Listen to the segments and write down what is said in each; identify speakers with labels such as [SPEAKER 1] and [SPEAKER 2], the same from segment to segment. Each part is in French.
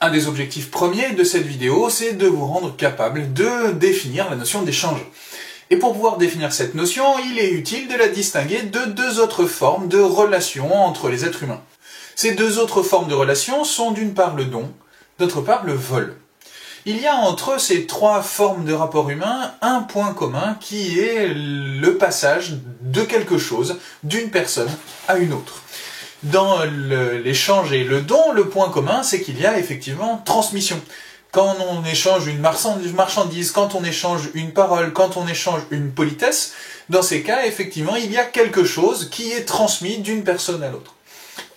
[SPEAKER 1] Un des objectifs premiers de cette vidéo, c'est de vous rendre capable de définir la notion d'échange. Et pour pouvoir définir cette notion, il est utile de la distinguer de deux autres formes de relations entre les êtres humains. Ces deux autres formes de relations sont d'une part le don, d'autre part le vol. Il y a entre ces trois formes de rapport humain un point commun qui est le passage de quelque chose d'une personne à une autre. Dans l'échange et le don, le point commun, c'est qu'il y a effectivement transmission. Quand on échange une marchandise, quand on échange une parole, quand on échange une politesse, dans ces cas, effectivement, il y a quelque chose qui est transmis d'une personne à l'autre.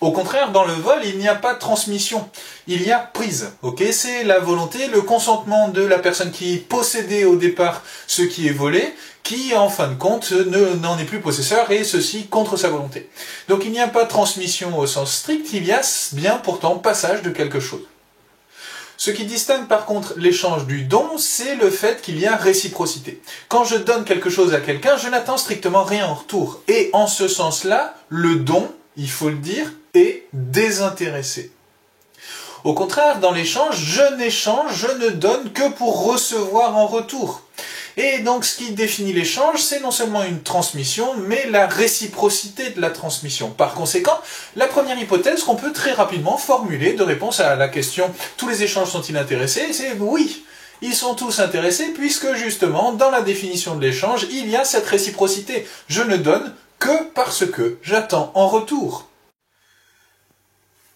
[SPEAKER 1] Au contraire, dans le vol, il n'y a pas de transmission, il y a prise. C'est la volonté, le consentement de la personne qui possédait au départ ce qui est volé, qui en fin de compte n'en est plus possesseur, et ceci contre sa volonté. Donc il n'y a pas de transmission au sens strict, il y a bien pourtant passage de quelque chose. Ce qui distingue par contre l'échange du don, c'est le fait qu'il y a réciprocité. Quand je donne quelque chose à quelqu'un, je n'attends strictement rien en retour. Et en ce sens-là, le don, il faut le dire, est désintéressé. Au contraire, dans l'échange, je ne donne que pour recevoir en retour. Et donc ce qui définit l'échange, c'est non seulement une transmission, mais la réciprocité de la transmission. Par conséquent, la première hypothèse qu'on peut très rapidement formuler de réponse à la question « tous les échanges sont-ils intéressés ?» c'est oui, ils sont tous intéressés puisque justement, dans la définition de l'échange, il y a cette réciprocité. Je ne donne que parce que j'attends en retour.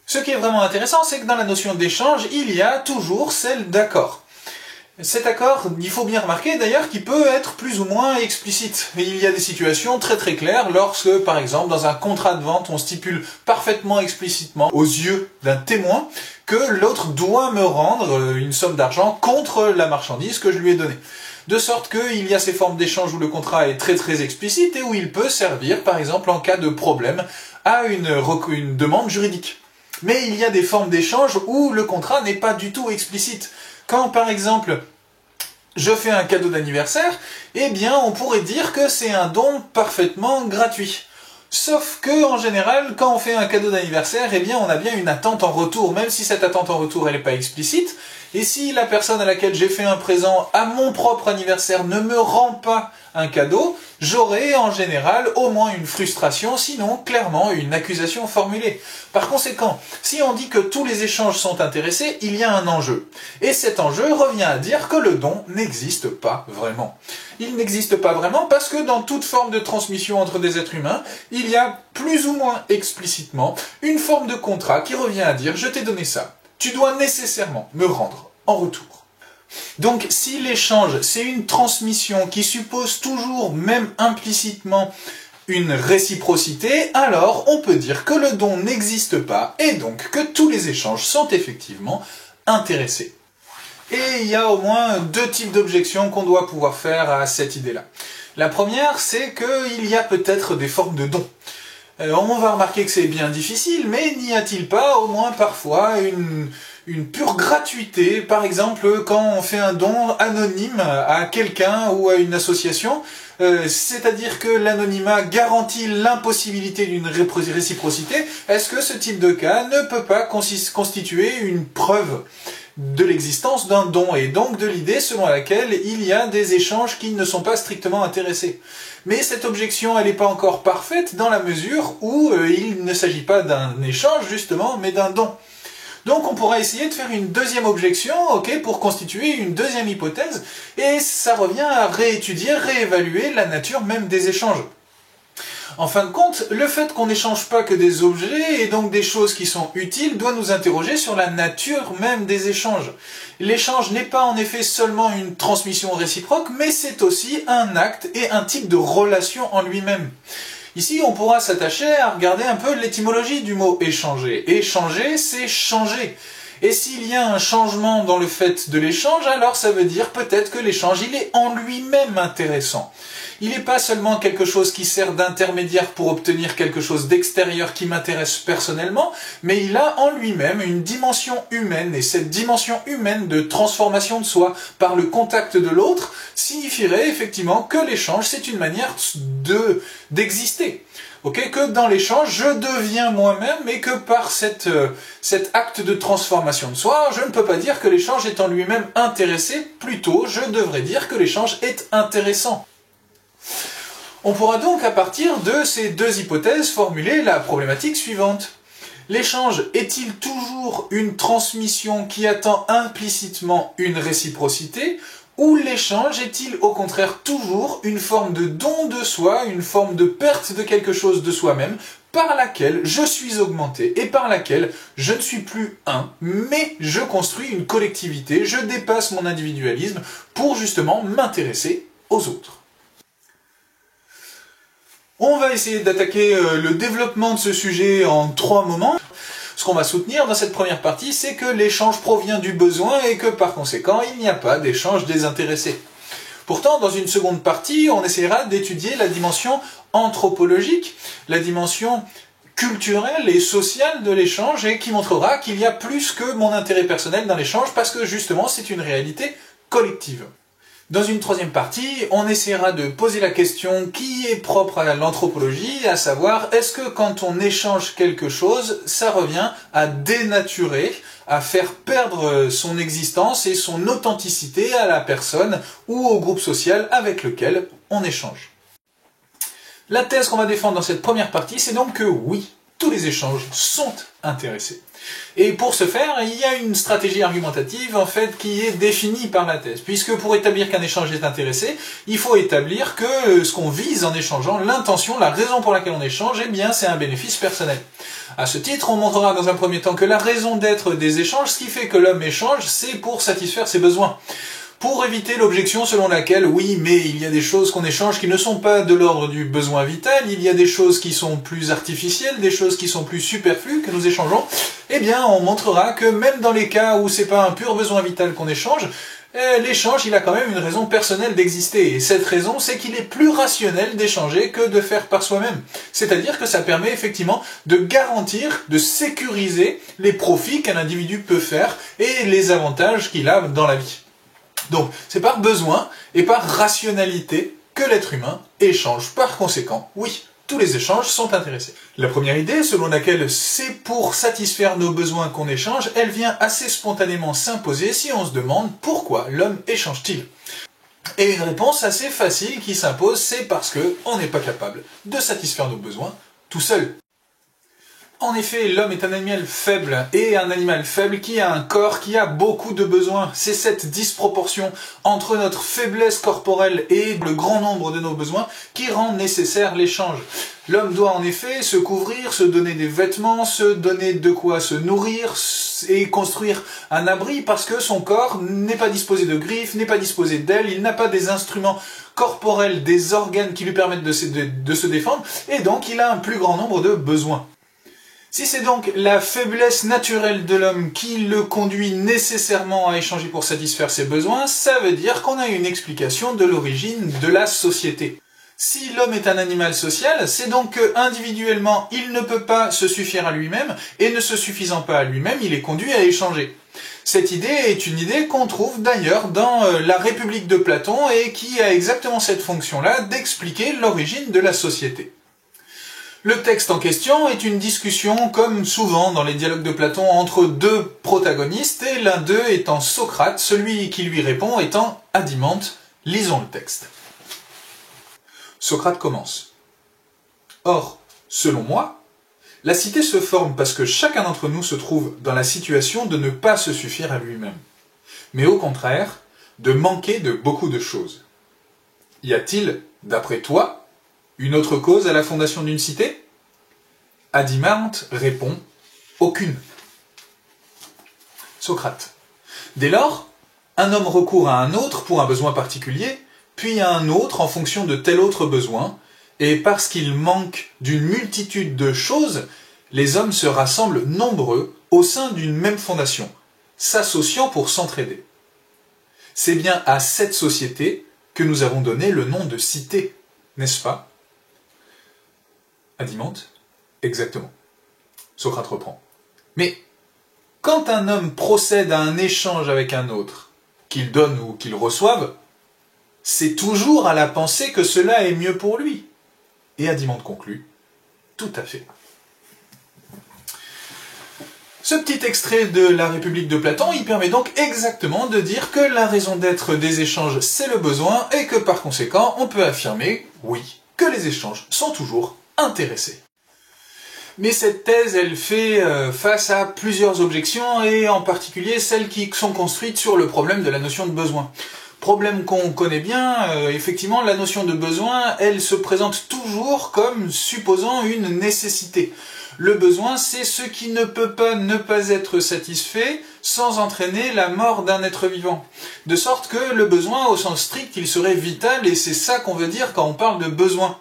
[SPEAKER 1] Ce qui est vraiment intéressant, c'est que dans la notion d'échange, il y a toujours celle d'accord. Cet accord, il faut bien remarquer d'ailleurs qu'il peut être plus ou moins explicite. Et il y a des situations très très claires lorsque, par exemple, dans un contrat de vente, on stipule parfaitement explicitement, aux yeux d'un témoin, que l'autre doit me rendre une somme d'argent contre la marchandise que je lui ai donnée. De sorte qu'il y a ces formes d'échange où le contrat est très très explicite et où il peut servir, par exemple, en cas de problème, à une demande juridique. Mais il y a des formes d'échange où le contrat n'est pas du tout explicite. Quand, par exemple, je fais un cadeau d'anniversaire, eh bien, on pourrait dire que c'est un don parfaitement gratuit. Sauf que, en général, quand on fait un cadeau d'anniversaire, eh bien, on a bien une attente en retour, même si cette attente en retour, elle n'est pas explicite. Et si la personne à laquelle j'ai fait un présent à mon propre anniversaire ne me rend pas un cadeau, j'aurai en général au moins une frustration, sinon clairement une accusation formulée. Par conséquent, si on dit que tous les échanges sont intéressés, il y a un enjeu. Et cet enjeu revient à dire que le don n'existe pas vraiment. Il n'existe pas vraiment parce que dans toute forme de transmission entre des êtres humains, il y a plus ou moins explicitement une forme de contrat qui revient à dire « je t'ai donné ça, tu dois nécessairement me rendre en retour ». Donc si l'échange, c'est une transmission qui suppose toujours, même implicitement, une réciprocité, alors on peut dire que le don n'existe pas et donc que tous les échanges sont effectivement intéressés. Et il y a au moins deux types d'objections qu'on doit pouvoir faire à cette idée-là. La première, c'est qu'il y a peut-être des formes de dons. On va remarquer que c'est bien difficile, mais n'y a-t-il pas au moins parfois une pure gratuité, par exemple quand on fait un don anonyme à quelqu'un ou à une association, c'est-à-dire que l'anonymat garantit l'impossibilité d'une réciprocité, est-ce que ce type de cas ne peut pas constituer une preuve de l'existence d'un don, et donc de l'idée selon laquelle il y a des échanges qui ne sont pas strictement intéressés. Mais cette objection, elle n'est pas encore parfaite dans la mesure où il ne s'agit pas d'un échange justement, mais d'un don. Donc on pourra essayer de faire une deuxième objection, pour constituer une deuxième hypothèse, et ça revient à réévaluer la nature même des échanges. En fin de compte, le fait qu'on n'échange pas que des objets, et donc des choses qui sont utiles, doit nous interroger sur la nature même des échanges. L'échange n'est pas en effet seulement une transmission réciproque, mais c'est aussi un acte et un type de relation en lui-même. Ici, on pourra s'attacher à regarder un peu l'étymologie du mot « échanger ». Échanger, c'est changer. Et s'il y a un changement dans le fait de l'échange, alors ça veut dire peut-être que l'échange, il est en lui-même intéressant. Il n'est pas seulement quelque chose qui sert d'intermédiaire pour obtenir quelque chose d'extérieur qui m'intéresse personnellement, mais il a en lui-même une dimension humaine, et cette dimension humaine de transformation de soi par le contact de l'autre signifierait effectivement que l'échange, c'est une manière d'exister. Ok, que dans l'échange, je deviens moi-même et que par cet acte de transformation de soi, je ne peux pas dire que l'échange est en lui-même intéressé, plutôt je devrais dire que l'échange est intéressant. On pourra donc à partir de ces deux hypothèses formuler la problématique suivante. L'échange est-il toujours une transmission qui attend implicitement une réciprocité, ou l'échange est-il au contraire toujours une forme de don de soi, une forme de perte de quelque chose de soi-même, par laquelle je suis augmenté et par laquelle je ne suis plus un, mais je construis une collectivité, je dépasse mon individualisme pour justement m'intéresser aux autres. On va essayer d'attaquer le développement de ce sujet en 3 moments. Ce qu'on va soutenir dans cette première partie, c'est que l'échange provient du besoin et que par conséquent, il n'y a pas d'échange désintéressé. Pourtant, dans une seconde partie, on essaiera d'étudier la dimension anthropologique, la dimension culturelle et sociale de l'échange et qui montrera qu'il y a plus que mon intérêt personnel dans l'échange parce que justement, c'est une réalité collective. Dans une troisième partie, on essaiera de poser la question qui est propre à l'anthropologie, à savoir, est-ce que quand on échange quelque chose, ça revient à dénaturer, à faire perdre son existence et son authenticité à la personne ou au groupe social avec lequel on échange. La thèse qu'on va défendre dans cette première partie, c'est donc que oui, tous les échanges sont intéressés. Et pour ce faire, il y a une stratégie argumentative en fait qui est définie par la thèse. Puisque pour établir qu'un échange est intéressé, il faut établir que ce qu'on vise en échangeant, l'intention, la raison pour laquelle on échange, eh bien c'est un bénéfice personnel. À ce titre, on montrera dans un premier temps que la raison d'être des échanges, ce qui fait que l'homme échange, c'est pour satisfaire ses besoins. Pour éviter l'objection selon laquelle, oui, mais il y a des choses qu'on échange qui ne sont pas de l'ordre du besoin vital, il y a des choses qui sont plus artificielles, des choses qui sont plus superflues que nous échangeons, eh bien, on montrera que même dans les cas où c'est pas un pur besoin vital qu'on échange, l'échange, il a quand même une raison personnelle d'exister. Et cette raison, c'est qu'il est plus rationnel d'échanger que de faire par soi-même. C'est-à-dire que ça permet effectivement de garantir, de sécuriser les profits qu'un individu peut faire et les avantages qu'il a dans la vie. Donc, c'est par besoin et par rationalité que l'être humain échange. Par conséquent, oui, tous les échanges sont intéressés. La première idée, selon laquelle c'est pour satisfaire nos besoins qu'on échange, elle vient assez spontanément s'imposer si on se demande pourquoi l'homme échange-t-il. Et une réponse assez facile qui s'impose, c'est parce qu'on n'est pas capable de satisfaire nos besoins tout seul. En effet, l'homme est un animal faible, et un animal faible qui a un corps qui a beaucoup de besoins. C'est cette disproportion entre notre faiblesse corporelle et le grand nombre de nos besoins qui rend nécessaire l'échange. L'homme doit en effet se couvrir, se donner des vêtements, se donner de quoi se nourrir et construire un abri parce que son corps n'est pas disposé de griffes, n'est pas disposé d'ailes, il n'a pas des instruments corporels, des organes qui lui permettent de se défendre, et donc il a un plus grand nombre de besoins. Si c'est donc la faiblesse naturelle de l'homme qui le conduit nécessairement à échanger pour satisfaire ses besoins, ça veut dire qu'on a une explication de l'origine de la société. Si l'homme est un animal social, c'est donc que individuellement, il ne peut pas se suffire à lui-même, et ne se suffisant pas à lui-même, il est conduit à échanger. Cette idée est une idée qu'on trouve d'ailleurs dans la République de Platon et qui a exactement cette fonction-là d'expliquer l'origine de la société. Le texte en question est une discussion, comme souvent dans les dialogues de Platon, entre deux protagonistes, et l'un d'eux étant Socrate, celui qui lui répond étant Adimante. Lisons le texte. Socrate commence. Or, selon moi, la cité se forme parce que chacun d'entre nous se trouve dans la situation de ne pas se suffire à lui-même, mais au contraire, de manquer de beaucoup de choses. Y a-t-il, d'après toi, une autre cause à la fondation d'une cité? Adimante répond « Aucune ». Socrate. Dès lors, un homme recourt à un autre pour un besoin particulier, puis à un autre en fonction de tel autre besoin, et parce qu'il manque d'une multitude de choses, les hommes se rassemblent nombreux au sein d'une même fondation, s'associant pour s'entraider. C'est bien à cette société que nous avons donné le nom de cité, n'est-ce pas? Adimante. Exactement. Socrate reprend. Mais quand un homme procède à un échange avec un autre, qu'il donne ou qu'il reçoive, c'est toujours à la pensée que cela est mieux pour lui. Et Adimante conclut. Tout à fait. Ce petit extrait de la République de Platon, il permet donc exactement de dire que la raison d'être des échanges, c'est le besoin, et que par conséquent, on peut affirmer, oui, que les échanges sont toujours intéressés. Mais cette thèse, elle fait face à plusieurs objections, et en particulier celles qui sont construites sur le problème de la notion de besoin. Problème qu'on connaît bien, effectivement, la notion de besoin, elle se présente toujours comme supposant une nécessité. Le besoin, c'est ce qui ne peut pas ne pas être satisfait sans entraîner la mort d'un être vivant. De sorte que le besoin, au sens strict, il serait vital, et c'est ça qu'on veut dire quand on parle de besoin.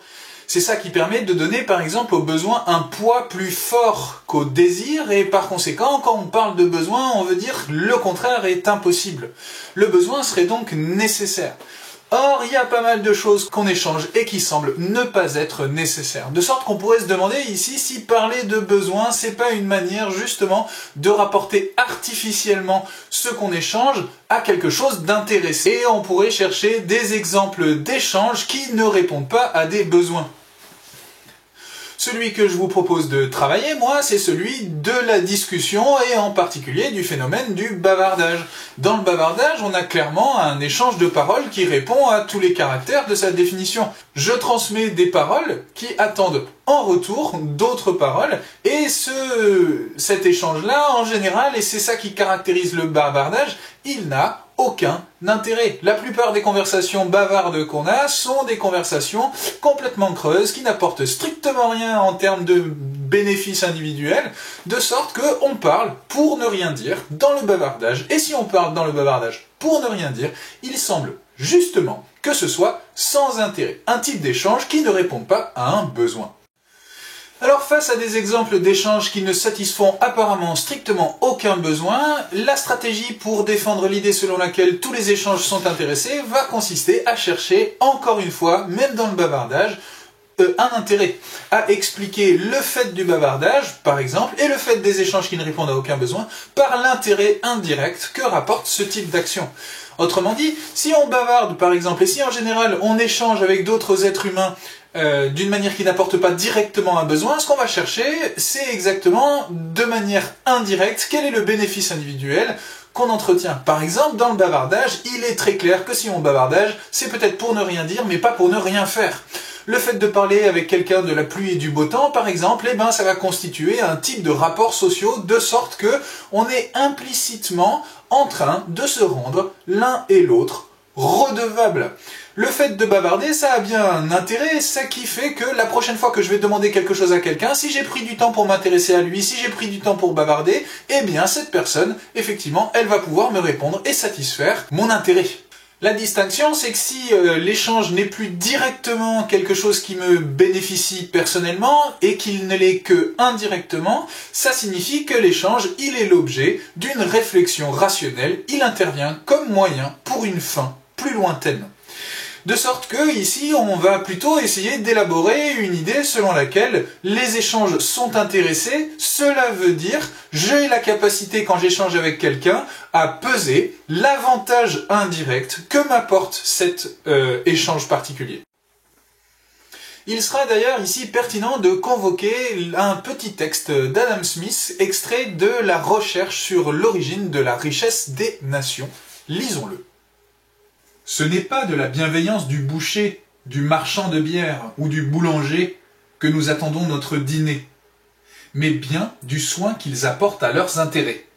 [SPEAKER 1] C'est ça qui permet de donner, par exemple, au besoin un poids plus fort qu'au désir, et par conséquent, quand on parle de besoin, on veut dire le contraire est impossible. Le besoin serait donc nécessaire. Or, il y a pas mal de choses qu'on échange et qui semblent ne pas être nécessaires. De sorte qu'on pourrait se demander ici si parler de besoin, c'est pas une manière justement de rapporter artificiellement ce qu'on échange à quelque chose d'intéressé. Et on pourrait chercher des exemples d'échanges qui ne répondent pas à des besoins. Celui que je vous propose de travailler, moi, c'est celui de la discussion et en particulier du phénomène du bavardage. Dans le bavardage, on a clairement un échange de paroles qui répond à tous les caractères de sa définition. Je transmets des paroles qui attendent en retour d'autres paroles et cet échange-là, en général, et c'est ça qui caractérise le bavardage, il n'a aucun intérêt. La plupart des conversations bavardes qu'on a sont des conversations complètement creuses qui n'apportent strictement rien en termes de bénéfices individuels, de sorte qu'on parle pour ne rien dire dans le bavardage. Et si on parle dans le bavardage pour ne rien dire, il semble justement que ce soit sans intérêt, un type d'échange qui ne répond pas à un besoin. Alors face à des exemples d'échanges qui ne satisfont apparemment strictement aucun besoin, la stratégie pour défendre l'idée selon laquelle tous les échanges sont intéressés va consister à chercher, encore une fois, même dans le bavardage, un intérêt, à expliquer le fait du bavardage, par exemple, et le fait des échanges qui ne répondent à aucun besoin, par l'intérêt indirect que rapporte ce type d'action. Autrement dit, si on bavarde par exemple, et si en général on échange avec d'autres êtres humains d'une manière qui n'apporte pas directement un besoin, ce qu'on va chercher, c'est exactement, de manière indirecte, quel est le bénéfice individuel qu'on entretient. Par exemple, dans le bavardage, il est très clair que si on bavardage, c'est peut-être pour ne rien dire, mais pas pour ne rien faire. Le fait de parler avec quelqu'un de la pluie et du beau temps, par exemple, eh ben, ça va constituer un type de rapports sociaux, de sorte que on est implicitement en train de se rendre l'un et l'autre redevables. Le fait de bavarder, ça a bien un intérêt, ça qui fait que la prochaine fois que je vais demander quelque chose à quelqu'un, si j'ai pris du temps pour m'intéresser à lui, si j'ai pris du temps pour bavarder, eh bien cette personne, effectivement, elle va pouvoir me répondre et satisfaire mon intérêt. La distinction, c'est que si l'échange n'est plus directement quelque chose qui me bénéficie personnellement et qu'il ne l'est que indirectement, ça signifie que l'échange, il est l'objet d'une réflexion rationnelle, il intervient comme moyen pour une fin plus lointaine. De sorte que, ici, on va plutôt essayer d'élaborer une idée selon laquelle les échanges sont intéressés. Cela veut dire, j'ai la capacité, quand j'échange avec quelqu'un, à peser l'avantage indirect que m'apporte cet échange particulier. Il sera d'ailleurs ici pertinent de convoquer un petit texte d'Adam Smith, extrait de la recherche sur l'origine de la richesse des nations. Lisons-le. Ce n'est pas de la bienveillance du boucher, du marchand de bière ou du boulanger que nous attendons notre dîner, mais bien du soin qu'ils apportent à leurs intérêts.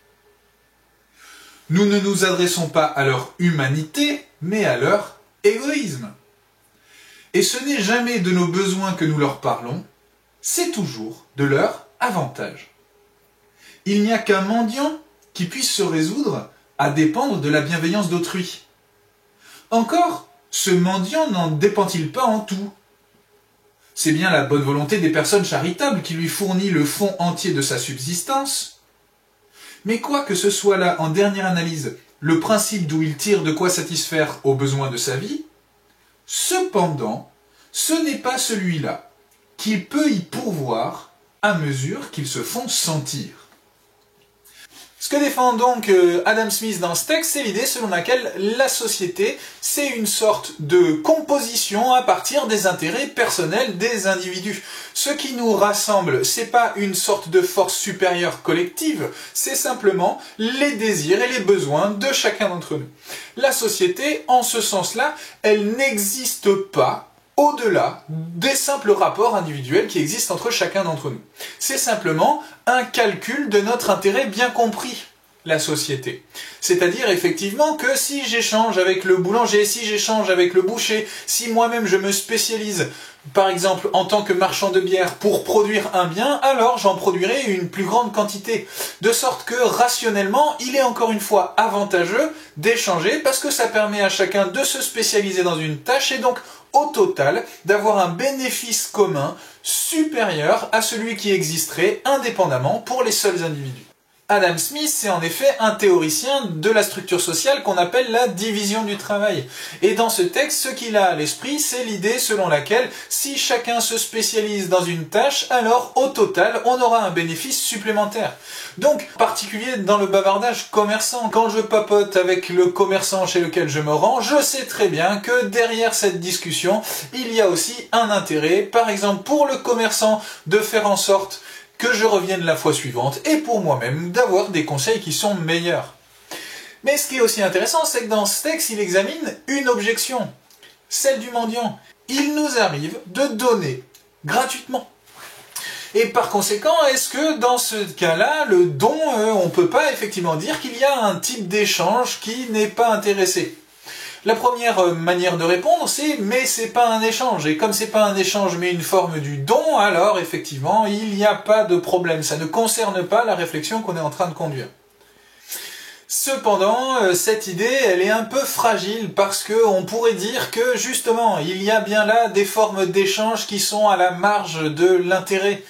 [SPEAKER 1] Nous ne nous adressons pas à leur humanité, mais à leur égoïsme. Et ce n'est jamais de nos besoins que nous leur parlons, c'est toujours de leur avantage. Il n'y a qu'un mendiant qui puisse se résoudre à dépendre de la bienveillance d'autrui. Encore, ce mendiant n'en dépend-il pas en tout? C'est bien la bonne volonté des personnes charitables qui lui fournit le fond entier de sa subsistance. Mais quoi que ce soit là, en dernière analyse, le principe d'où il tire de quoi satisfaire aux besoins de sa vie, cependant, ce n'est pas celui-là qu'il peut y pourvoir à mesure qu'ils se font sentir. Ce que défend donc Adam Smith dans ce texte, c'est l'idée selon laquelle la société, c'est une sorte de composition à partir des intérêts personnels des individus. Ce qui nous rassemble, c'est pas une sorte de force supérieure collective, c'est simplement les désirs et les besoins de chacun d'entre nous. La société, en ce sens-là, elle n'existe pas au-delà des simples rapports individuels qui existent entre chacun d'entre nous. C'est simplement un calcul de notre intérêt bien compris, la société. C'est-à-dire effectivement que si j'échange avec le boulanger, si j'échange avec le boucher, si moi-même je me spécialise, par exemple en tant que marchand de bière, pour produire un bien, alors j'en produirai une plus grande quantité. De sorte que rationnellement, il est encore une fois avantageux d'échanger parce que ça permet à chacun de se spécialiser dans une tâche et donc au total d'avoir un bénéfice commun supérieur à celui qui existerait indépendamment pour les seuls individus. Adam Smith, c'est en effet un théoricien de la structure sociale qu'on appelle la division du travail. Et dans ce texte, ce qu'il a à l'esprit, c'est l'idée selon laquelle si chacun se spécialise dans une tâche, alors au total, on aura un bénéfice supplémentaire. Donc, en particulier dans le bavardage commerçant, quand je papote avec le commerçant chez lequel je me rends, je sais très bien que derrière cette discussion, il y a aussi un intérêt, par exemple pour le commerçant, de faire en sorte que je revienne la fois suivante, et pour moi-même, d'avoir des conseils qui sont meilleurs. Mais ce qui est aussi intéressant, c'est que dans ce texte, il examine une objection, celle du mendiant. Il nous arrive de donner gratuitement. Et par conséquent, est-ce que dans ce cas-là, le don, on ne peut pas effectivement dire qu'il y a un type d'échange qui n'est pas intéressé ? La première manière de répondre, c'est « mais c'est pas un échange ». Et comme c'est pas un échange mais une forme du don, alors effectivement, il n'y a pas de problème. Ça ne concerne pas la réflexion qu'on est en train de conduire. Cependant, cette idée, elle est un peu fragile parce qu'on pourrait dire que justement, il y a bien là des formes d'échange qui sont à la marge de l'intérêt.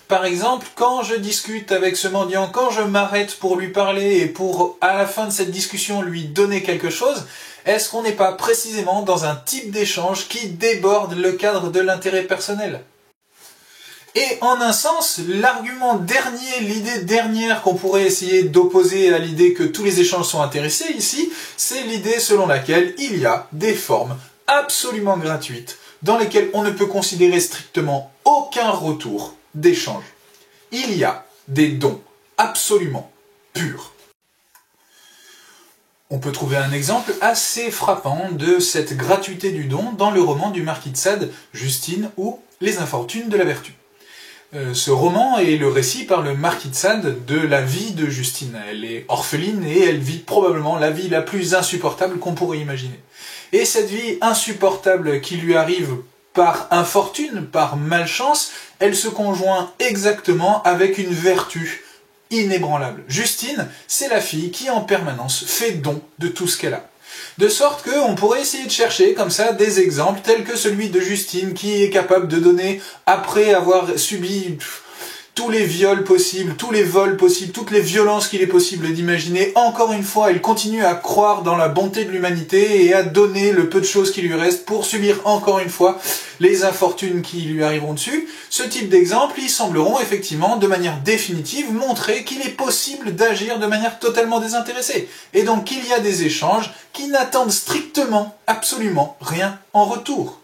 [SPEAKER 1] Par exemple, quand je discute avec ce mendiant, quand je m'arrête pour lui parler et pour, à la fin de cette discussion, lui donner quelque chose, est-ce qu'on n'est pas précisément dans un type d'échange qui déborde le cadre de l'intérêt personnel ? Et en un sens, l'argument dernier, l'idée dernière qu'on pourrait essayer d'opposer à l'idée que tous les échanges sont intéressés ici, c'est l'idée selon laquelle il y a des formes absolument gratuites dans lesquelles on ne peut considérer strictement aucun retour d'échange. Il y a des dons absolument purs. On peut trouver un exemple assez frappant de cette gratuité du don dans le roman du marquis de Sade, Justine ou Les infortunes de la vertu. Ce roman est le récit par le marquis de Sade de la vie de Justine. Elle est orpheline et elle vit probablement la vie la plus insupportable qu'on pourrait imaginer. Et cette vie insupportable qui lui arrive par infortune, par malchance, elle se conjoint exactement avec une vertu inébranlable. Justine, c'est la fille qui en permanence fait don de tout ce qu'elle a. De sorte qu'on pourrait essayer de chercher comme ça des exemples tels que celui de Justine qui est capable de donner après avoir subi tous les viols possibles, tous les vols possibles, toutes les violences qu'il est possible d'imaginer. Encore une fois, elle continue à croire dans la bonté de l'humanité et à donner le peu de choses qui lui restent pour subir encore une fois les infortunes qui lui arriveront dessus. Ce type d'exemple, ils sembleront effectivement, de manière définitive, montrer qu'il est possible d'agir de manière totalement désintéressée. Et donc qu'il y a des échanges qui n'attendent strictement, absolument rien en retour.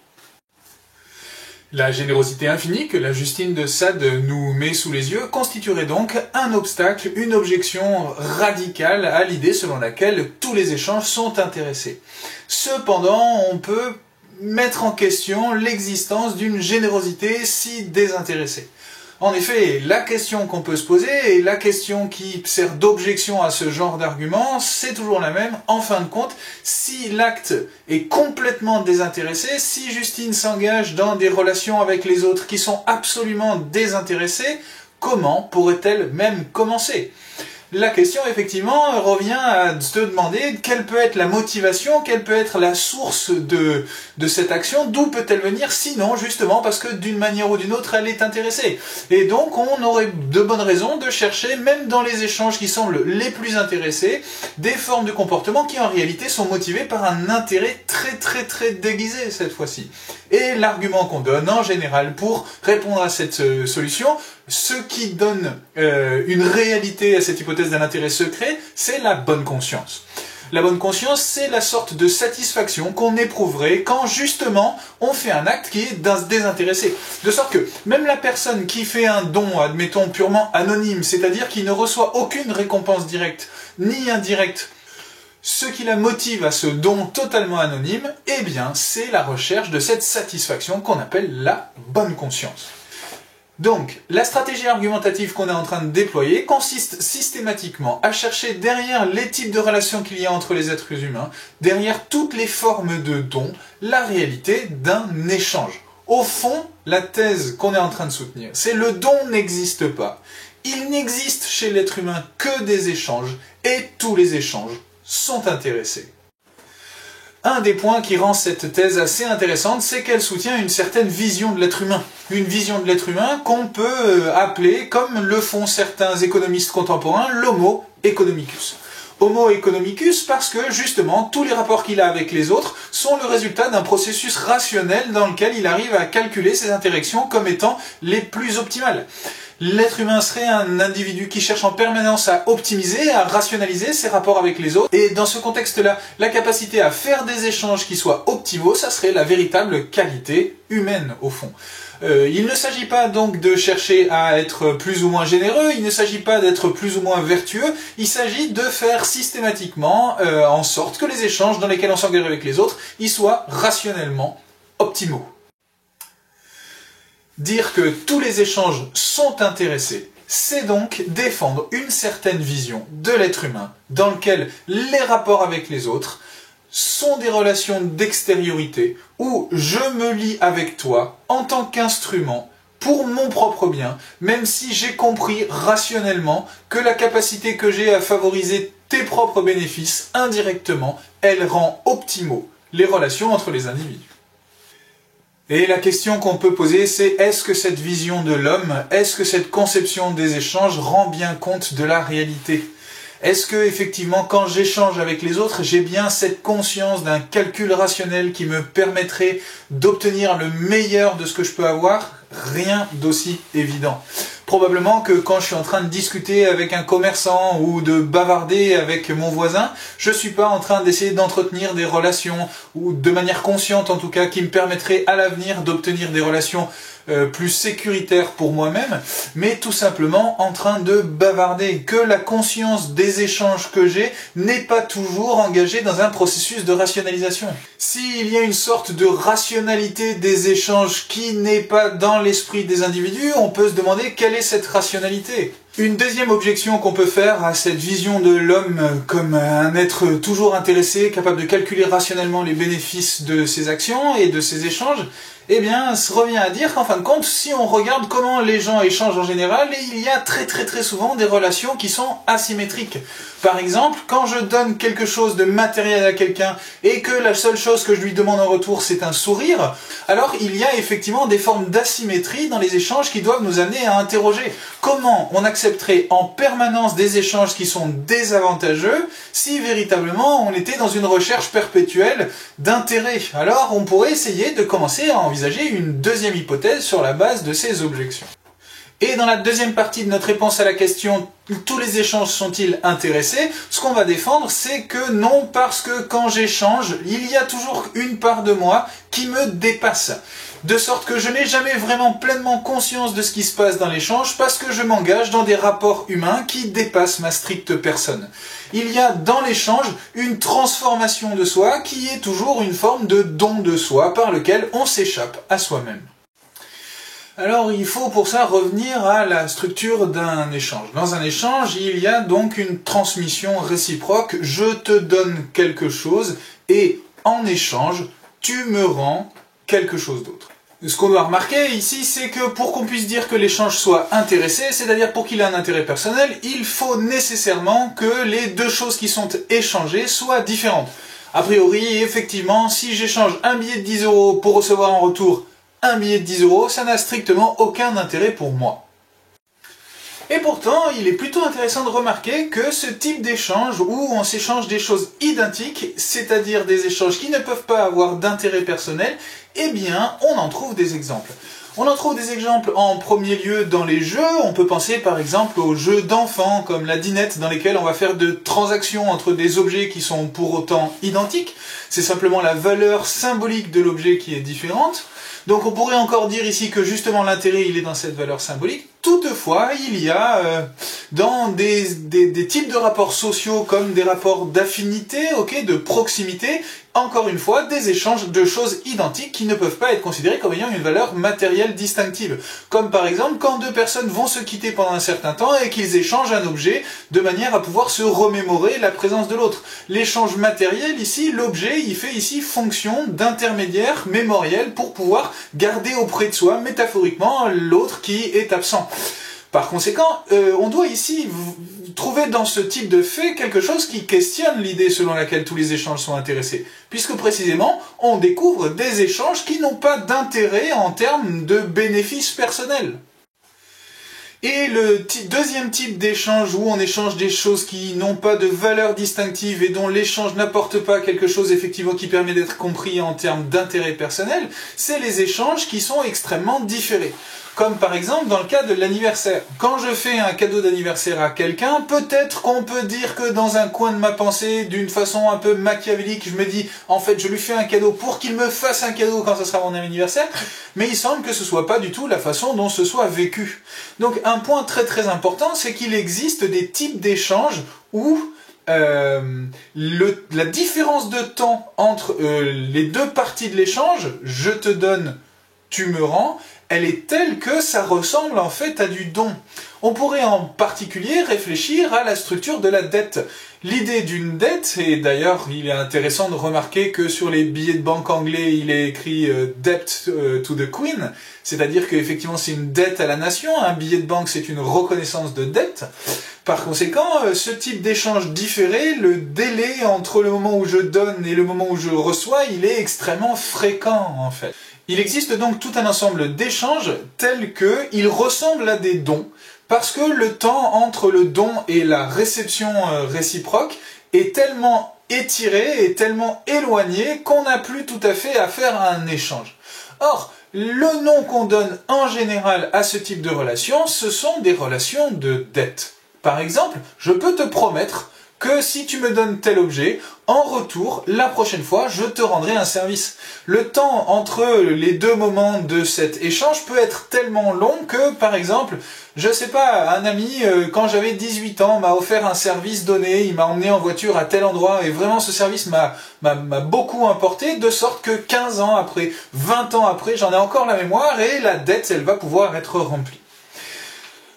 [SPEAKER 1] La générosité infinie que la Justine de Sade nous met sous les yeux constituerait donc un obstacle, une objection radicale à l'idée selon laquelle tous les échanges sont intéressés. Cependant, on peut mettre en question l'existence d'une générosité si désintéressée. En effet, la question qu'on peut se poser, et la question qui sert d'objection à ce genre d'argument, c'est toujours la même. En fin de compte, si l'acte est complètement désintéressé, si Justine s'engage dans des relations avec les autres qui sont absolument désintéressées, comment pourrait-elle même commencer ? La question, effectivement, revient à se demander quelle peut être la motivation, quelle peut être la source de cette action, d'où peut-elle venir, sinon, justement, parce que d'une manière ou d'une autre, elle est intéressée. Et donc, on aurait de bonnes raisons de chercher, même dans les échanges qui semblent les plus intéressés, des formes de comportement qui, en réalité, sont motivées par un intérêt très déguisé, cette fois-ci. Et l'argument qu'on donne, en général, pour répondre à cette solution, ce qui donne une réalité à cette hypothèse, l'hypothèse d'un intérêt secret, c'est la bonne conscience. La bonne conscience, c'est la sorte de satisfaction qu'on éprouverait quand justement on fait un acte qui est désintéressé. De sorte que même la personne qui fait un don, admettons, purement anonyme, c'est-à-dire qui ne reçoit aucune récompense directe ni indirecte, ce qui la motive à ce don totalement anonyme, eh bien, c'est la recherche de cette satisfaction qu'on appelle la bonne conscience. Donc, la stratégie argumentative qu'on est en train de déployer consiste systématiquement à chercher derrière les types de relations qu'il y a entre les êtres humains, derrière toutes les formes de dons, la réalité d'un échange. Au fond, la thèse qu'on est en train de soutenir, c'est le don n'existe pas. Il n'existe chez l'être humain que des échanges, et tous les échanges sont intéressés. Un des points qui rend cette thèse assez intéressante, c'est qu'elle soutient une certaine vision de l'être humain. Une vision de l'être humain qu'on peut appeler, comme le font certains économistes contemporains, l'homo economicus. Homo economicus parce que, justement, tous les rapports qu'il a avec les autres sont le résultat d'un processus rationnel dans lequel il arrive à calculer ses interactions comme étant les plus optimales. L'être humain serait un individu qui cherche en permanence à optimiser, à rationaliser ses rapports avec les autres. Et dans ce contexte-là, la capacité à faire des échanges qui soient optimaux, ça serait la véritable qualité humaine, au fond. Il ne s'agit pas donc de chercher à être plus ou moins généreux, il ne s'agit pas d'être plus ou moins vertueux, il s'agit de faire systématiquement en sorte que les échanges dans lesquels on s'engage avec les autres, ils soient rationnellement optimaux. Dire que tous les échanges sont intéressés, c'est donc défendre une certaine vision de l'être humain dans lequel les rapports avec les autres sont des relations d'extériorité où je me lie avec toi en tant qu'instrument pour mon propre bien, même si j'ai compris rationnellement que la capacité que j'ai à favoriser tes propres bénéfices indirectement, elle rend optimaux les relations entre les individus. Et la question qu'on peut poser, c'est est-ce que cette vision de l'homme, est-ce que cette conception des échanges rend bien compte de la réalité ? Est-ce que, effectivement, quand j'échange avec les autres, j'ai bien cette conscience d'un calcul rationnel qui me permettrait d'obtenir le meilleur de ce que je peux avoir ? Rien d'aussi évident. Probablement que quand je suis en train de discuter avec un commerçant ou de bavarder avec mon voisin, je suis pas en train d'essayer d'entretenir des relations, ou de manière consciente en tout cas, qui me permettraient à l'avenir d'obtenir des relations plus sécuritaires pour moi-même, mais tout simplement en train de bavarder, que la conscience des échanges que j'ai n'est pas toujours engagée dans un processus de rationalisation. S'il y a une sorte de rationalité des échanges qui n'est pas dans l'esprit des individus, on peut se demander quelle est cette rationalité. Une deuxième objection qu'on peut faire à cette vision de l'homme comme un être toujours intéressé, capable de calculer rationnellement les bénéfices de ses actions et de ses échanges, eh bien, ça revient à dire qu'en fin de compte, si on regarde comment les gens échangent en général, il y a très souvent des relations qui sont asymétriques. Par exemple, quand je donne quelque chose de matériel à quelqu'un et que la seule chose que je lui demande en retour c'est un sourire, alors il y a effectivement des formes d'asymétrie dans les échanges qui doivent nous amener à interroger comment on accepterait en permanence des échanges qui sont désavantageux si véritablement on était dans une recherche perpétuelle d'intérêt. Alors on pourrait essayer de commencer à envisager une deuxième hypothèse sur la base de ces objections. Et dans la deuxième partie de notre réponse à la question « Tous les échanges sont-ils intéressés ?», ce qu'on va défendre, c'est que non, parce que quand j'échange, il y a toujours une part de moi qui me dépasse. De sorte que je n'ai jamais vraiment pleinement conscience de ce qui se passe dans l'échange parce que je m'engage dans des rapports humains qui dépassent ma stricte personne. Il y a dans l'échange une transformation de soi qui est toujours une forme de don de soi par lequel on s'échappe à soi-même. Alors il faut pour ça revenir à la structure d'un échange. Dans un échange, il y a donc une transmission réciproque. Je te donne quelque chose et en échange, tu me rends quelque chose d'autre. Ce qu'on doit remarquer ici, c'est que pour qu'on puisse dire que l'échange soit intéressé, c'est-à-dire pour qu'il ait un intérêt personnel, il faut nécessairement que les deux choses qui sont échangées soient différentes. A priori, effectivement, si j'échange un billet de 10 € pour recevoir en retour un billet de 10 €, ça n'a strictement aucun intérêt pour moi. Et pourtant, il est plutôt intéressant de remarquer que ce type d'échange où on s'échange des choses identiques, c'est-à-dire des échanges qui ne peuvent pas avoir d'intérêt personnel, Eh bien, on en trouve des exemples. On en trouve des exemples en premier lieu dans les jeux. On peut penser par exemple aux jeux d'enfants comme la dinette dans lesquels on va faire de transactions entre des objets qui sont pour autant identiques. C'est simplement la valeur symbolique de l'objet qui est différente. Donc on pourrait encore dire ici que justement l'intérêt il est dans cette valeur symbolique. Toutefois, il y a dans des types de rapports sociaux comme des rapports d'affinité, de proximité, encore une fois, des échanges de choses identiques qui ne peuvent pas être considérés comme ayant une valeur matérielle distinctive. Comme par exemple quand deux personnes vont se quitter pendant un certain temps et qu'ils échangent un objet de manière à pouvoir se remémorer la présence de l'autre. L'échange matériel ici, l'objet, il fait ici fonction d'intermédiaire mémoriel pour pouvoir garder auprès de soi, métaphoriquement, l'autre qui est absent. Par conséquent, on doit ici trouver dans ce type de fait quelque chose qui questionne l'idée selon laquelle tous les échanges sont intéressés. Puisque précisément, on découvre des échanges qui n'ont pas d'intérêt en termes de bénéfices personnels. Et le deuxième type d'échange où on échange des choses qui n'ont pas de valeur distinctive et dont l'échange n'apporte pas quelque chose effectivement qui permet d'être compris en termes d'intérêt personnel, c'est les échanges qui sont extrêmement différés. Comme par exemple dans le cas de l'anniversaire. Quand je fais un cadeau d'anniversaire à quelqu'un, peut-être qu'on peut dire que dans un coin de ma pensée, d'une façon un peu machiavélique, je me dis, en fait, je lui fais un cadeau pour qu'il me fasse un cadeau quand ce sera mon anniversaire, mais il semble que ce soit pas du tout la façon dont ce soit vécu. Donc un point très très important, c'est qu'il existe des types d'échanges où la différence de temps entre les deux parties de l'échange, je te donne, tu me rends, elle est telle que ça ressemble en fait à du don. On pourrait en particulier réfléchir à la structure de la dette. L'idée d'une dette, et d'ailleurs il est intéressant de remarquer que sur les billets de banque anglais il est écrit Debt to the Queen, c'est-à-dire qu'effectivement c'est une dette à la nation, un billet de banque c'est une reconnaissance de dette. Par conséquent, ce type d'échange différé, le délai entre le moment où je donne et le moment où je reçois, il est extrêmement fréquent en fait. Il existe donc tout un ensemble d'échanges tels qu'ils ressemblent à des dons, parce que le temps entre le don et la réception réciproque est tellement étiré et tellement éloigné qu'on n'a plus tout à fait affaire à un échange. Or, le nom qu'on donne en général à ce type de relations, ce sont des relations de dette. Par exemple, je peux te promettre que si tu me donnes tel objet, en retour, la prochaine fois, je te rendrai un service. Le temps entre les deux moments de cet échange peut être tellement long que, par exemple, je sais pas, un ami, quand j'avais 18 ans, m'a offert un service donné, il m'a emmené en voiture à tel endroit, et vraiment ce service m'a beaucoup importé, de sorte que 15 ans après, 20 ans après, j'en ai encore la mémoire, et la dette, elle va pouvoir être remplie.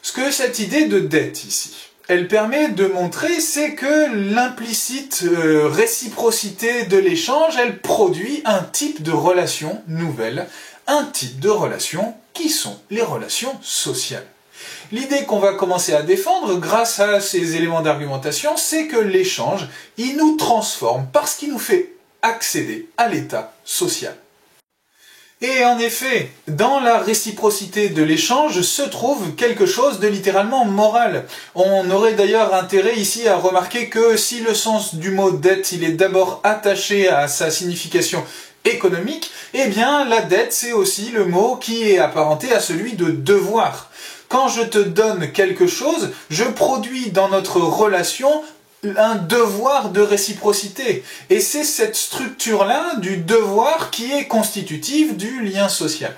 [SPEAKER 1] Ce que cette idée de dette ici, elle permet de montrer, c'est que l'implicite réciprocité de l'échange, elle produit un type de relation nouvelle, un type de relation qui sont les relations sociales. L'idée qu'on va commencer à défendre grâce à ces éléments d'argumentation, c'est que l'échange, il nous transforme parce qu'il nous fait accéder à l'état social. Et en effet, dans la réciprocité de l'échange se trouve quelque chose de littéralement moral. On aurait d'ailleurs intérêt ici à remarquer que si le sens du mot dette, il est d'abord attaché à sa signification économique, eh bien la dette c'est aussi le mot qui est apparenté à celui de devoir. Quand je te donne quelque chose, je produis dans notre relation un devoir de réciprocité. Et c'est cette structure-là du devoir qui est constitutive du lien social.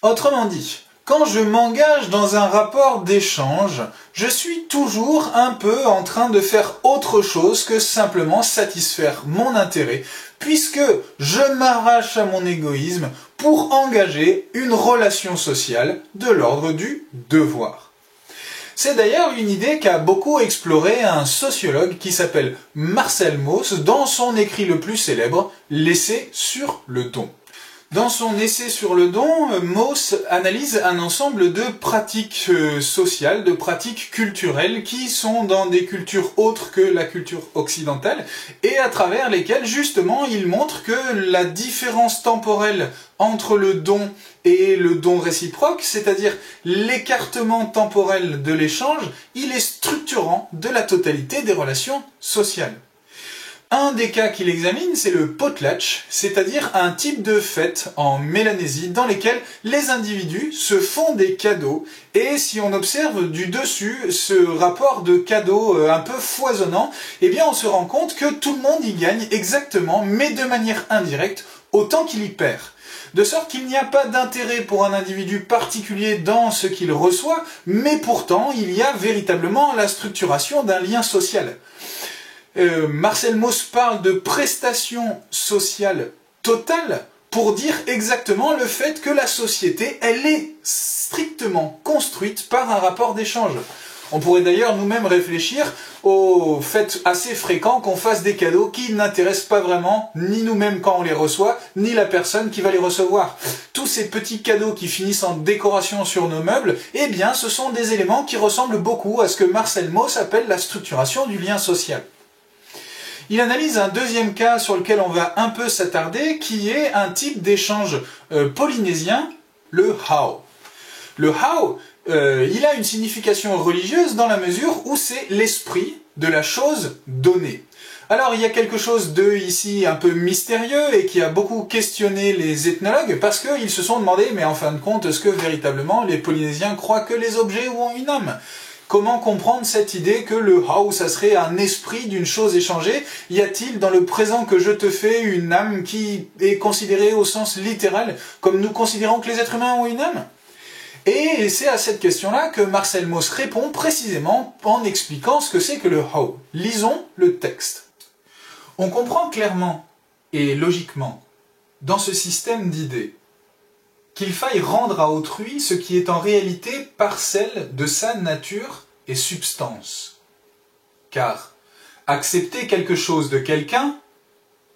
[SPEAKER 1] Autrement dit, quand je m'engage dans un rapport d'échange, je suis toujours un peu en train de faire autre chose que simplement satisfaire mon intérêt, puisque je m'arrache à mon égoïsme pour engager une relation sociale de l'ordre du devoir. C'est d'ailleurs une idée qu'a beaucoup exploré un sociologue qui s'appelle Marcel Mauss dans son écrit le plus célèbre, L'essai sur le don. Dans son essai sur le don, Mauss analyse un ensemble de pratiques sociales, de pratiques culturelles qui sont dans des cultures autres que la culture occidentale et à travers lesquelles justement il montre que la différence temporelle entre le don et le don réciproque, c'est-à-dire l'écartement temporel de l'échange, il est structurant de la totalité des relations sociales. Un des cas qu'il examine, c'est le potlatch, c'est-à-dire un type de fête en Mélanésie dans lesquelles les individus se font des cadeaux, et si on observe du dessus ce rapport de cadeaux un peu foisonnant, eh bien on se rend compte que tout le monde y gagne exactement, mais de manière indirecte, autant qu'il y perd. De sorte qu'il n'y a pas d'intérêt pour un individu particulier dans ce qu'il reçoit, mais pourtant il y a véritablement la structuration d'un lien social. Marcel Mauss parle de prestation sociale totale pour dire exactement le fait que la société, elle est strictement construite par un rapport d'échange. On pourrait d'ailleurs nous-mêmes réfléchir au fait assez fréquent qu'on fasse des cadeaux qui n'intéressent pas vraiment ni nous-mêmes quand on les reçoit, ni la personne qui va les recevoir. Tous ces petits cadeaux qui finissent en décoration sur nos meubles, eh bien ce sont des éléments qui ressemblent beaucoup à ce que Marcel Mauss appelle la structuration du lien social. Il analyse un deuxième cas sur lequel on va un peu s'attarder, qui est un type d'échange polynésien, le hao. Le hao, il a une signification religieuse dans la mesure où c'est l'esprit de la chose donnée. Alors il y a quelque chose de ici un peu mystérieux et qui a beaucoup questionné les ethnologues parce qu'ils se sont demandé, mais en fin de compte, est-ce que véritablement les Polynésiens croient que les objets ont une âme ? Comment comprendre cette idée que le hao, ça serait un esprit d'une chose échangée? Y a-t-il dans le présent que je te fais une âme qui est considérée au sens littéral, comme nous considérons que les êtres humains ont une âme? Et c'est à cette question-là que Marcel Mauss répond précisément en expliquant ce que c'est que le hao. Lisons le texte. On comprend clairement et logiquement, dans ce système d'idées, qu'il faille rendre à autrui ce qui est en réalité parcelle de sa nature et substance. Car accepter quelque chose de quelqu'un,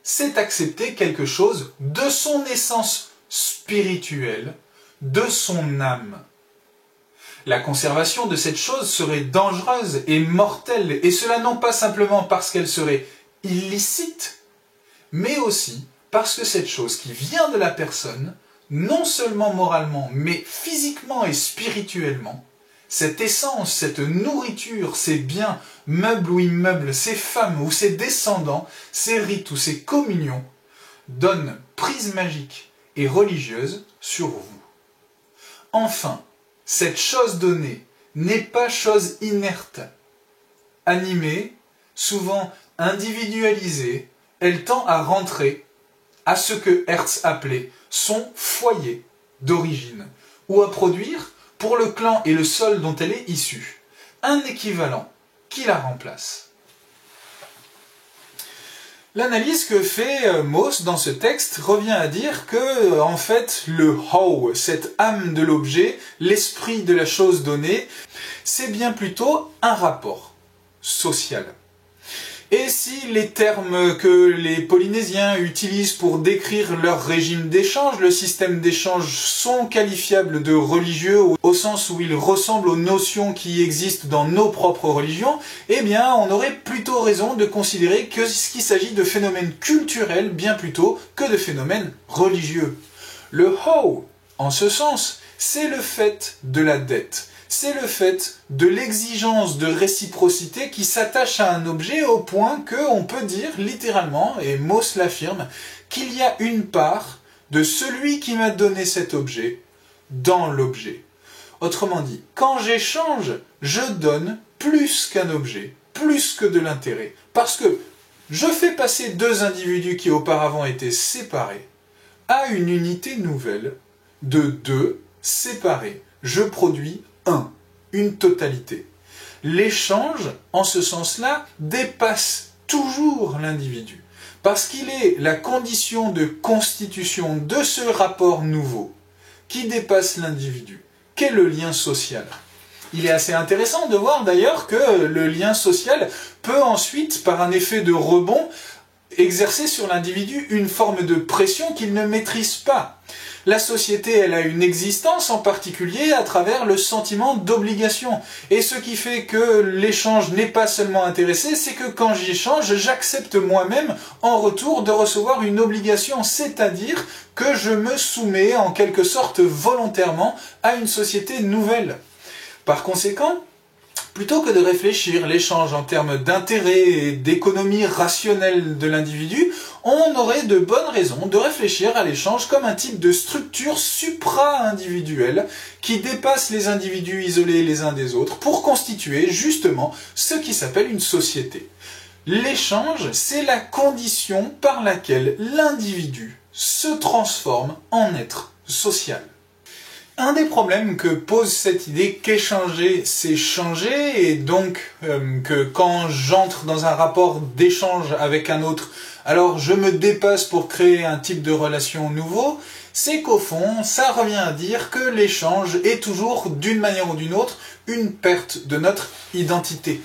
[SPEAKER 1] c'est accepter quelque chose de son essence spirituelle, de son âme. La conservation de cette chose serait dangereuse et mortelle, et cela non pas simplement parce qu'elle serait illicite, mais aussi parce que cette chose qui vient de la personne, non seulement moralement, mais physiquement et spirituellement, cette essence, cette nourriture, ces biens, meubles ou immeubles, ces femmes ou ces descendants, ces rites ou ces communions, donnent prise magique et religieuse sur vous. Enfin, cette chose donnée n'est pas chose inerte. Animée, souvent individualisée, elle tend à rentrer à ce que Hertz appelait son foyer d'origine, ou à produire, pour le clan et le sol dont elle est issue, un équivalent qui la remplace. L'analyse que fait Mauss dans ce texte revient à dire que, en fait, le hao, cette âme de l'objet, l'esprit de la chose donnée, c'est bien plutôt un rapport social. Et si les termes que les Polynésiens utilisent pour décrire leur régime d'échange, le système d'échange, sont qualifiables de religieux au sens où ils ressemblent aux notions qui existent dans nos propres religions, eh bien on aurait plutôt raison de considérer qu'il s'agit de phénomènes culturels bien plutôt que de phénomènes religieux. Le hao, en ce sens, c'est le fait de la dette. C'est le fait de l'exigence de réciprocité qui s'attache à un objet au point qu'on peut dire littéralement, et Mauss l'affirme, qu'il y a une part de celui qui m'a donné cet objet dans l'objet. Autrement dit, quand j'échange, je donne plus qu'un objet, plus que de l'intérêt, parce que je fais passer deux individus qui auparavant étaient séparés à une unité nouvelle de deux séparés. Je produis une totalité. L'échange, en ce sens-là, dépasse toujours l'individu, parce qu'il est la condition de constitution de ce rapport nouveau qui dépasse l'individu, qu'est le lien social. Il est assez intéressant de voir d'ailleurs que le lien social peut ensuite, par un effet de rebond, exercer sur l'individu une forme de pression qu'il ne maîtrise pas. La société, elle a une existence en particulier à travers le sentiment d'obligation. Et ce qui fait que l'échange n'est pas seulement intéressé, c'est que quand j'échange, j'accepte moi-même en retour de recevoir une obligation, c'est-à-dire que je me soumets en quelque sorte volontairement à une société nouvelle. Par conséquent, Plutôt que de réfléchir l'échange en termes d'intérêt et d'économie rationnelle de l'individu, on aurait de bonnes raisons de réfléchir à l'échange comme un type de structure supra-individuelle qui dépasse les individus isolés les uns des autres pour constituer justement ce qui s'appelle une société. L'échange, c'est la condition par laquelle l'individu se transforme en être social. Un des problèmes que pose cette idée qu'échanger, c'est changer, et donc que quand j'entre dans un rapport d'échange avec un autre, alors je me dépasse pour créer un type de relation nouveau, c'est qu'au fond, ça revient à dire que l'échange est toujours, d'une manière ou d'une autre, une perte de notre identité.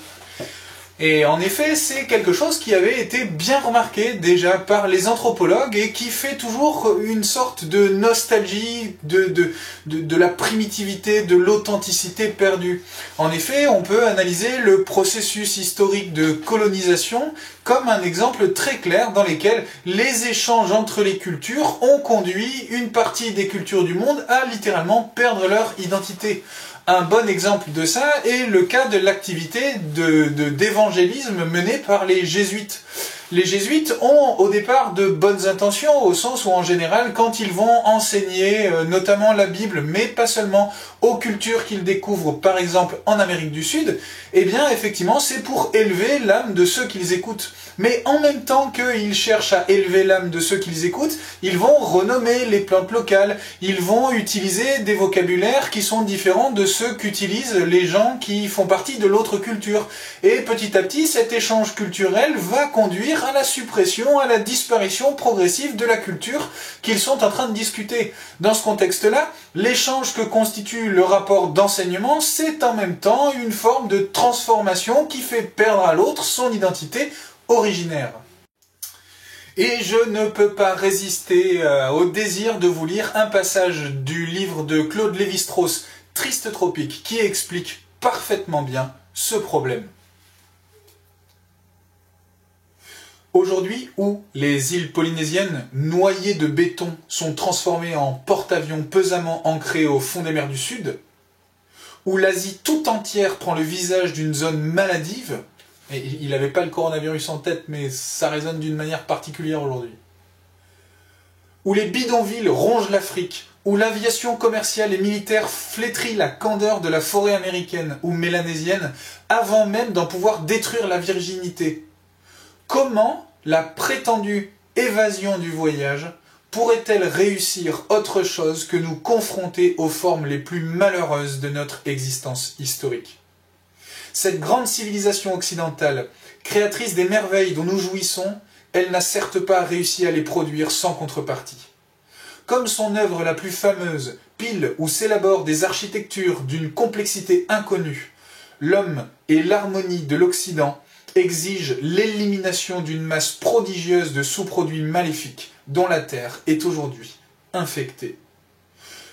[SPEAKER 1] Et en effet, c'est quelque chose qui avait été bien remarqué déjà par les anthropologues et qui fait toujours une sorte de nostalgie de la primitivité, de l'authenticité perdue. En effet, on peut analyser le processus historique de colonisation comme un exemple très clair dans lequel les échanges entre les cultures ont conduit une partie des cultures du monde à littéralement perdre leur identité. Un bon exemple de ça est le cas de l'activité d'évangélisme menée par les jésuites. Les jésuites ont au départ de bonnes intentions, au sens où en général, quand ils vont enseigner notamment la Bible, mais pas seulement, aux cultures qu'ils découvrent, par exemple en Amérique du Sud, eh bien effectivement c'est pour élever l'âme de ceux qu'ils écoutent. Mais en même temps qu'ils cherchent à élever l'âme de ceux qu'ils écoutent, ils vont renommer les plantes locales, ils vont utiliser des vocabulaires qui sont différents de ceux qu'utilisent les gens qui font partie de l'autre culture. Et petit à petit, cet échange culturel va conduire à la suppression, à la disparition progressive de la culture qu'ils sont en train de discuter. Dans ce contexte-là, l'échange que constitue le rapport d'enseignement, c'est en même temps une forme de transformation qui fait perdre à l'autre son identité originaire. Et je ne peux pas résister au désir de vous lire un passage du livre de Claude Lévi-Strauss, Triste Tropique, qui explique parfaitement bien ce problème. Aujourd'hui, où les îles polynésiennes, noyées de béton, sont transformées en porte-avions pesamment ancrés au fond des mers du Sud, où l'Asie tout entière prend le visage d'une zone maladive, et il n'avait pas le coronavirus en tête, mais ça résonne d'une manière particulière aujourd'hui. Où les bidonvilles rongent l'Afrique, où l'aviation commerciale et militaire flétrit la candeur de la forêt américaine ou mélanésienne avant même d'en pouvoir détruire la virginité. Comment la prétendue évasion du voyage pourrait-elle réussir autre chose que nous confronter aux formes les plus malheureuses de notre existence historique ? Cette grande civilisation occidentale, créatrice des merveilles dont nous jouissons, elle n'a certes pas réussi à les produire sans contrepartie. Comme son œuvre la plus fameuse pile ou s'élabore des architectures d'une complexité inconnue, l'homme et l'harmonie de l'Occident exigent l'élimination d'une masse prodigieuse de sous-produits maléfiques dont la Terre est aujourd'hui infectée.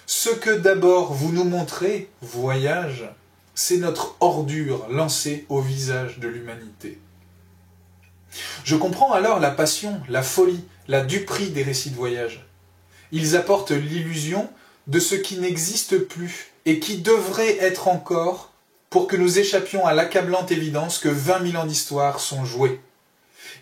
[SPEAKER 1] Ce que d'abord vous nous montrez, voyage, c'est notre ordure lancée au visage de l'humanité. Je comprends alors la passion, la folie, la duperie des récits de voyage. Ils apportent l'illusion de ce qui n'existe plus et qui devrait être encore pour que nous échappions à l'accablante évidence que 20 000 ans d'histoire sont joués.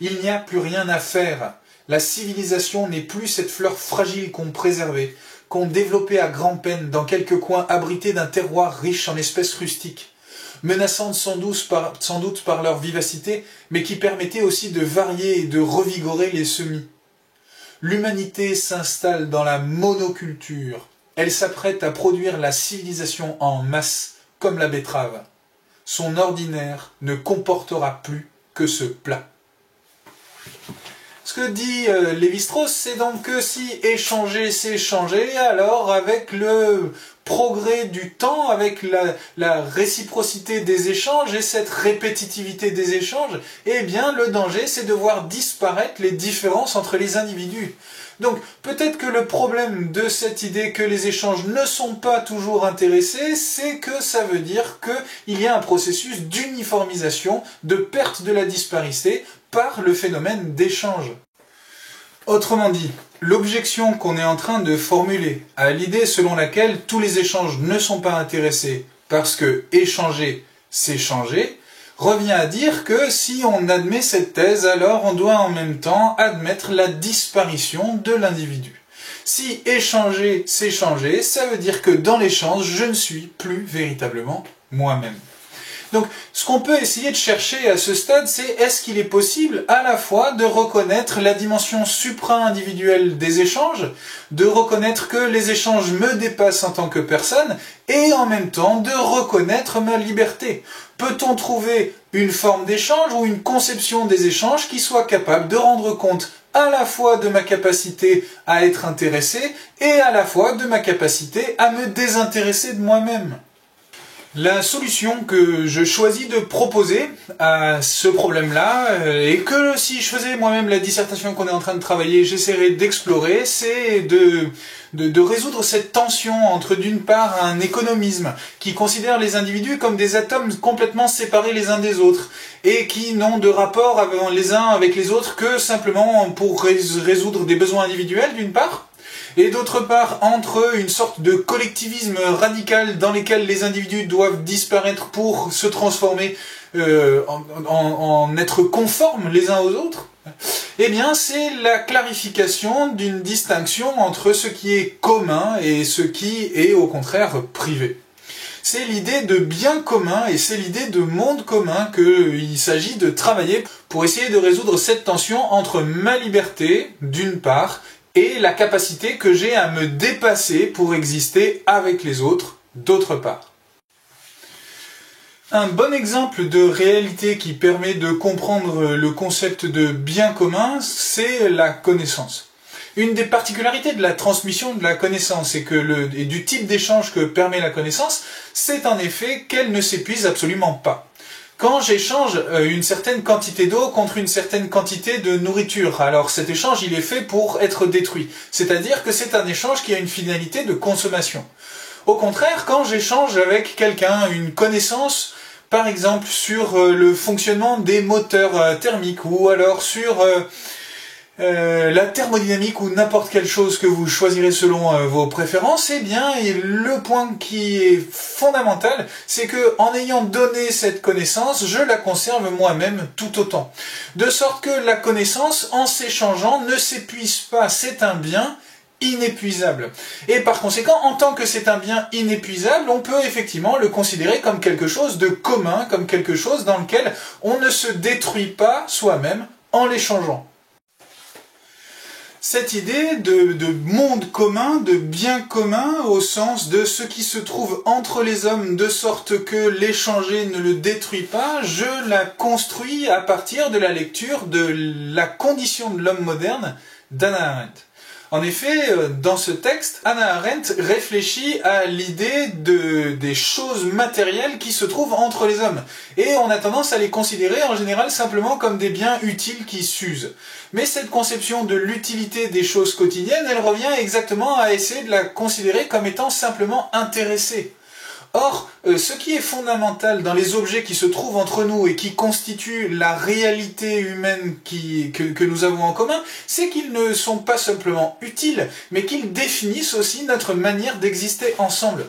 [SPEAKER 1] Il n'y a plus rien à faire. La civilisation n'est plus cette fleur fragile qu'on préservait, qu'on développait à grand-peine dans quelques coins abrités d'un terroir riche en espèces rustiques, menaçantes sans doute par leur vivacité, mais qui permettaient aussi de varier et de revigorer les semis. L'humanité s'installe dans la monoculture. Elle s'apprête à produire la civilisation en masse, comme la betterave. Son ordinaire ne comportera plus que ce plat. Ce que dit Lévi-Strauss, c'est donc que si échanger c'est changer, alors avec le progrès du temps, avec la réciprocité des échanges et cette répétitivité des échanges, eh bien le danger c'est de voir disparaître les différences entre les individus. Donc peut-être que le problème de cette idée que les échanges ne sont pas toujours intéressés, c'est que ça veut dire qu'il y a un processus d'uniformisation, de perte de la disparité par le phénomène d'échange. Autrement dit, l'objection qu'on est en train de formuler à l'idée selon laquelle tous les échanges ne sont pas intéressés parce que échanger s'échanger, revient à dire que si on admet cette thèse, alors on doit en même temps admettre la disparition de l'individu. Si échanger, s'échanger, ça veut dire que dans l'échange, je ne suis plus véritablement moi-même. Donc, ce qu'on peut essayer de chercher à ce stade, c'est est-ce qu'il est possible à la fois de reconnaître la dimension supra-individuelle des échanges, de reconnaître que les échanges me dépassent en tant que personne, et en même temps de reconnaître ma liberté. Peut-on trouver une forme d'échange ou une conception des échanges qui soit capable de rendre compte à la fois de ma capacité à être intéressé et à la fois de ma capacité à me désintéresser de moi-même? La solution que je choisis de proposer à ce problème-là, et que si je faisais moi-même la dissertation qu'on est en train de travailler, j'essaierais d'explorer, c'est de résoudre cette tension entre d'une part un économisme qui considère les individus comme des atomes complètement séparés les uns des autres, et qui n'ont de rapport les uns avec les autres que simplement pour résoudre des besoins individuels d'une part, et d'autre part entre une sorte de collectivisme radical dans lequel les individus doivent disparaître pour se transformer en être conformes les uns aux autres, eh bien c'est la clarification d'une distinction entre ce qui est commun et ce qui est au contraire privé. C'est l'idée de bien commun et c'est l'idée de monde commun qu'il s'agit de travailler pour essayer de résoudre cette tension entre ma liberté, d'une part, et la capacité que j'ai à me dépasser pour exister avec les autres, d'autre part. Un bon exemple de réalité qui permet de comprendre le concept de bien commun, c'est la connaissance. Une des particularités de la transmission de la connaissance et du type d'échange que permet la connaissance, c'est en effet qu'elle ne s'épuise absolument pas. Quand j'échange une certaine quantité d'eau contre une certaine quantité de nourriture, alors cet échange il est fait pour être détruit. C'est-à-dire que c'est un échange qui a une finalité de consommation. Au contraire, quand j'échange avec quelqu'un une connaissance, par exemple sur le fonctionnement des moteurs thermiques ou alors sur la thermodynamique ou n'importe quelle chose que vous choisirez selon vos préférences, eh bien, le point qui est fondamental, c'est que en ayant donné cette connaissance, je la conserve moi-même tout autant. De sorte que la connaissance, en s'échangeant, ne s'épuise pas. C'est un bien inépuisable. Et par conséquent, en tant que c'est un bien inépuisable, on peut effectivement le considérer comme quelque chose de commun, comme quelque chose dans lequel on ne se détruit pas soi-même en l'échangeant. Cette idée de monde commun, de bien commun, au sens de ce qui se trouve entre les hommes, de sorte que l'échanger ne le détruit pas, je la construis à partir de la lecture de La condition de l'homme moderne d'Hannah Arendt. En effet, dans ce texte, Hannah Arendt réfléchit à l'idée des choses matérielles qui se trouvent entre les hommes. Et on a tendance à les considérer en général simplement comme des biens utiles qui s'usent. Mais cette conception de l'utilité des choses quotidiennes, elle revient exactement à essayer de la considérer comme étant simplement intéressée. Or, ce qui est fondamental dans les objets qui se trouvent entre nous et qui constituent la réalité humaine que nous avons en commun, c'est qu'ils ne sont pas simplement utiles, mais qu'ils définissent aussi notre manière d'exister ensemble.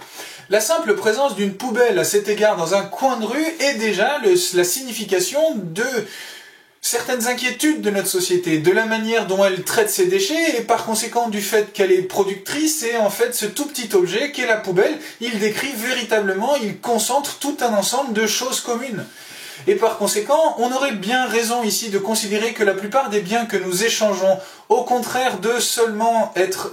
[SPEAKER 1] La simple présence d'une poubelle à cet égard dans un coin de rue est déjà la signification de certaines inquiétudes de notre société, de la manière dont elle traite ses déchets, et par conséquent du fait qu'elle est productrice, et en fait ce tout petit objet qu'est la poubelle, il décrit véritablement, il concentre tout un ensemble de choses communes. Et par conséquent, on aurait bien raison ici de considérer que la plupart des biens que nous échangeons, au contraire de seulement être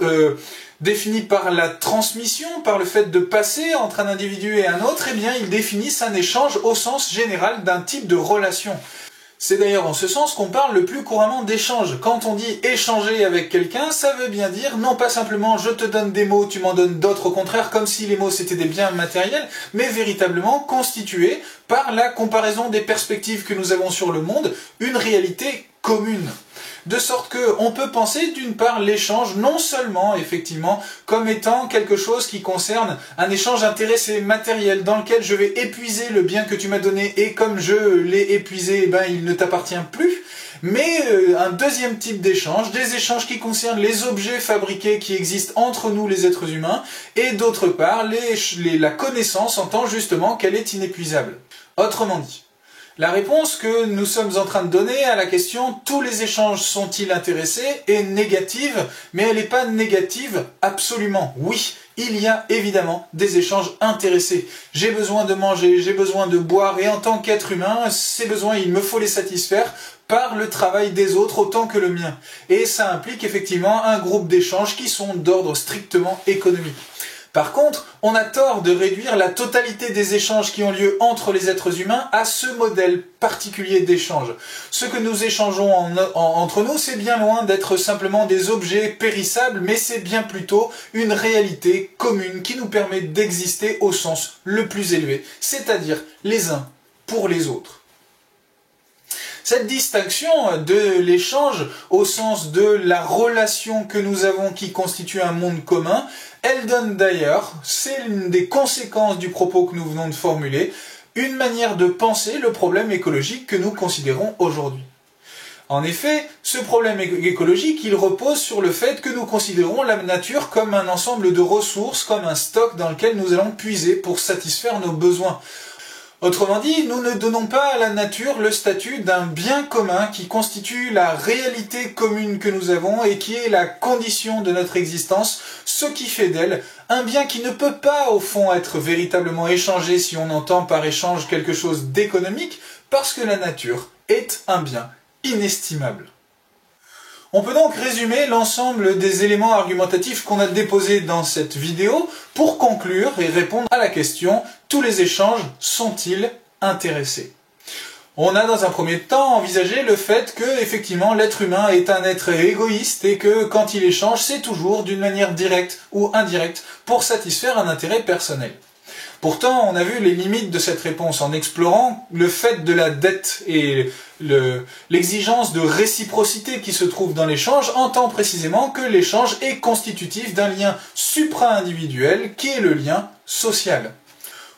[SPEAKER 1] définis par la transmission, par le fait de passer entre un individu et un autre, eh bien ils définissent un échange au sens général d'un type de relation. C'est d'ailleurs en ce sens qu'on parle le plus couramment d'échange. Quand on dit échanger avec quelqu'un, ça veut bien dire non pas simplement je te donne des mots, tu m'en donnes d'autres, au contraire, comme si les mots c'était des biens matériels, mais véritablement constitués par la comparaison des perspectives que nous avons sur le monde, une réalité commune. De sorte qu'on peut penser d'une part l'échange non seulement effectivement comme étant quelque chose qui concerne un échange intéressé, matériel, dans lequel je vais épuiser le bien que tu m'as donné et comme je l'ai épuisé, eh ben, il ne t'appartient plus, mais un deuxième type d'échange, des échanges qui concernent les objets fabriqués qui existent entre nous les êtres humains et d'autre part la connaissance en tant justement qu'elle est inépuisable. Autrement dit, la réponse que nous sommes en train de donner à la question « tous les échanges sont-ils intéressés ?» est négative, mais elle n'est pas négative absolument. Oui, il y a évidemment des échanges intéressés. J'ai besoin de manger, j'ai besoin de boire, et en tant qu'être humain, ces besoins, il me faut les satisfaire par le travail des autres autant que le mien. Et ça implique effectivement un groupe d'échanges qui sont d'ordre strictement économique. Par contre, on a tort de réduire la totalité des échanges qui ont lieu entre les êtres humains à ce modèle particulier d'échange. Ce que nous échangeons entre nous, c'est bien loin d'être simplement des objets périssables, mais c'est bien plutôt une réalité commune qui nous permet d'exister au sens le plus élevé, c'est-à-dire les uns pour les autres. Cette distinction de l'échange au sens de la relation que nous avons qui constitue un monde commun, elle donne d'ailleurs, c'est l'une des conséquences du propos que nous venons de formuler, une manière de penser le problème écologique que nous considérons aujourd'hui. En effet, ce problème écologique, il repose sur le fait que nous considérons la nature comme un ensemble de ressources, comme un stock dans lequel nous allons puiser pour satisfaire nos besoins. Autrement dit, nous ne donnons pas à la nature le statut d'un bien commun qui constitue la réalité commune que nous avons et qui est la condition de notre existence, ce qui fait d'elle un bien qui ne peut pas au fond être véritablement échangé si on entend par échange quelque chose d'économique, parce que la nature est un bien inestimable. On peut donc résumer l'ensemble des éléments argumentatifs qu'on a déposés dans cette vidéo pour conclure et répondre à la question « Tous les échanges sont-ils intéressés ?» On a dans un premier temps envisagé le fait que, effectivement, l'être humain est un être égoïste et que quand il échange, c'est toujours d'une manière directe ou indirecte pour satisfaire un intérêt personnel. Pourtant, on a vu les limites de cette réponse en explorant le fait de la dette et l'exigence de réciprocité qui se trouve dans l'échange, entend précisément que l'échange est constitutif d'un lien supra-individuel qui est le lien social.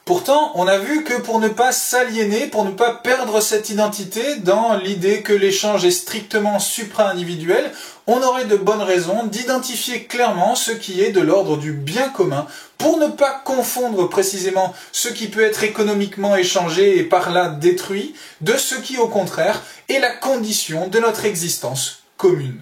[SPEAKER 1] Pourtant, on a vu que pour ne pas s'aliéner, pour ne pas perdre cette identité dans l'idée que l'échange est strictement supra-individuel, on aurait de bonnes raisons d'identifier clairement ce qui est de l'ordre du bien commun pour ne pas confondre précisément ce qui peut être économiquement échangé et par là détruit de ce qui, au contraire, est la condition de notre existence commune.